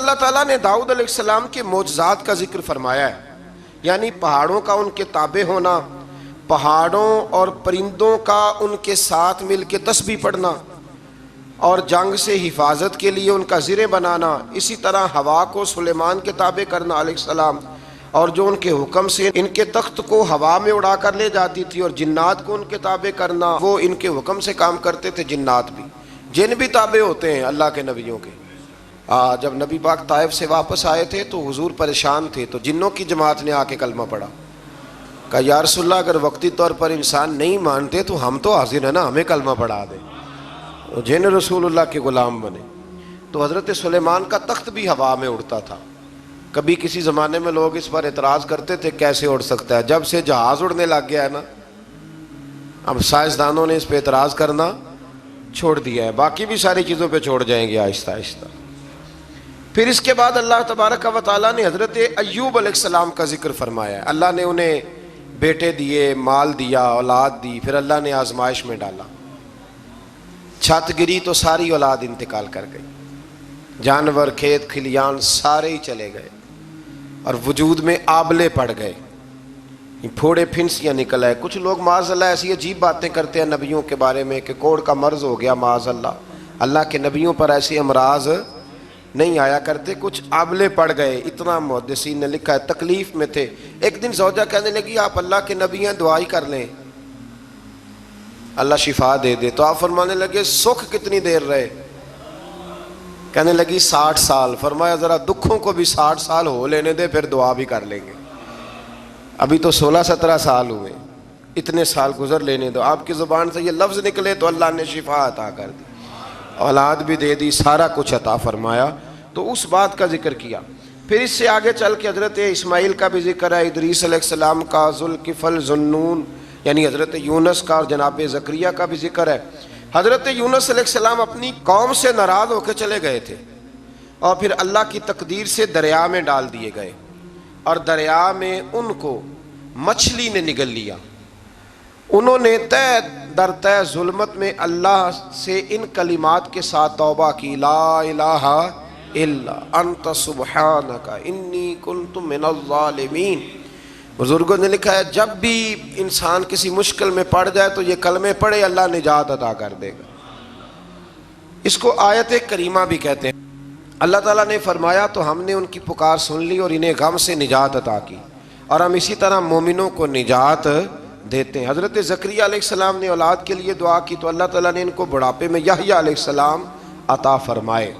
اللہ تعالیٰ نے داؤد علیہ السلام کے معجزات کا ذکر فرمایا ہے، یعنی پہاڑوں کا ان کے تابع ہونا، پہاڑوں اور پرندوں کا ان کے ساتھ مل کے تسبیح پڑھنا، اور جنگ سے حفاظت کے لیے ان کا زرہ بنانا، اسی طرح ہوا کو سلیمان کے تابع کرنا علیہ السلام، اور جو ان کے حکم سے ان کے تخت کو ہوا میں اڑا کر لے جاتی تھی، اور جنات کو ان کے تابع کرنا، وہ ان کے حکم سے کام کرتے تھے، جنات بھی، جن بھی تابع ہوتے ہیں اللہ کے نبیوں کے۔ جب نبی پاک طائف سے واپس آئے تھے تو حضور پریشان تھے، تو جنوں کی جماعت نے آ کے کلمہ پڑھا، کہا یا رسول اللہ اگر وقتی طور پر انسان نہیں مانتے تو ہم تو حاضر ہیں نا، ہمیں کلمہ پڑھا دیں۔ جن رسول اللہ کے غلام بنے۔ تو حضرت سلیمان کا تخت بھی ہوا میں اڑتا تھا۔ کبھی کسی زمانے میں لوگ اس پر اعتراض کرتے تھے کیسے اڑ سکتا ہے، جب سے جہاز اڑنے لگ گیا ہے نا، اب سائنسدانوں نے اس پہ اعتراض کرنا چھوڑ دیا ہے، باقی بھی ساری چیزوں پہ چھوڑ جائیں گے آہستہ آہستہ۔ پھر اس کے بعد اللہ تبارک و تعالیٰ نے حضرت ایوب علیہ السلام کا ذکر فرمایا ہے۔ اللہ نے انہیں بیٹے دیے، مال دیا، اولاد دی، پھر اللہ نے آزمائش میں ڈالا، چھت گری تو ساری اولاد انتقال کر گئی، جانور، کھیت کھلیان سارے ہی چلے گئے، اور وجود میں آبلے پڑ گئے، پھوڑے پھنسیاں نکل آئے۔ کچھ لوگ معاذ اللہ ایسی عجیب باتیں کرتے ہیں نبیوں کے بارے میں کہ کوڑ کا مرض ہو گیا، معاذ اللہ، اللہ کے نبیوں پر ایسے امراض نہیں آیا کرتے، کچھ آبلے پڑ گئے، اتنا محدثین نے لکھا ہے، تکلیف میں تھے۔ ایک دن زوجہ کہنے لگی آپ اللہ کے نبی ہیں، دعائی کر لیں اللہ شفا دے دے، تو آپ فرمانے لگے سکھ کتنی دیر رہے؟ کہنے لگی 60 سال۔ فرمایا ذرا دکھوں کو بھی 60 سال ہو لینے دے، پھر دعا بھی کر لیں گے، ابھی تو 16-17 سال ہوئے، اتنے سال گزر لینے دو، آپ کی زبان سے یہ لفظ نکلے تو اللہ نے شفا عطا کر دی، اولاد بھی دے دی، سارا کچھ عطا فرمایا۔ تو اس بات کا ذکر کیا۔ پھر اس سے آگے چل کے حضرت اسماعیل کا بھی ذکر ہے، ادریس علیہ السلام کا، ذوالکفل، ذوالنون یعنی حضرت یونس کا، اور جناب زکریا کا بھی ذکر ہے۔ حضرت یونس علیہ السلام اپنی قوم سے ناراض ہو کے چلے گئے تھے، اور پھر اللہ کی تقدیر سے دریا میں ڈال دیے گئے، اور دریا میں ان کو مچھلی نے نگل لیا۔ انہوں نے تہ در تہ ظلمت میں اللہ سے ان کلمات کے ساتھ توبہ کی، لا الہ الا انت سبحانک انی کنت من الظالمین۔ بزرگوں نے لکھا ہے جب بھی انسان کسی مشکل میں پڑ جائے تو یہ کلمے پڑھے، اللہ نجات عطا کر دے گا۔ اس کو آیت کریمہ بھی کہتے ہیں۔ اللہ تعالیٰ نے فرمایا تو ہم نے ان کی پکار سن لی اور انہیں غم سے نجات عطا کی، اور ہم اسی طرح مومنوں کو نجات دیتے ہیں۔ حضرت زکریا علیہ السلام نے اولاد کے لیے دعا کی تو اللہ تعالیٰ نے ان کو بڑھاپے میں یحییٰ علیہ السلام عطا فرمائے۔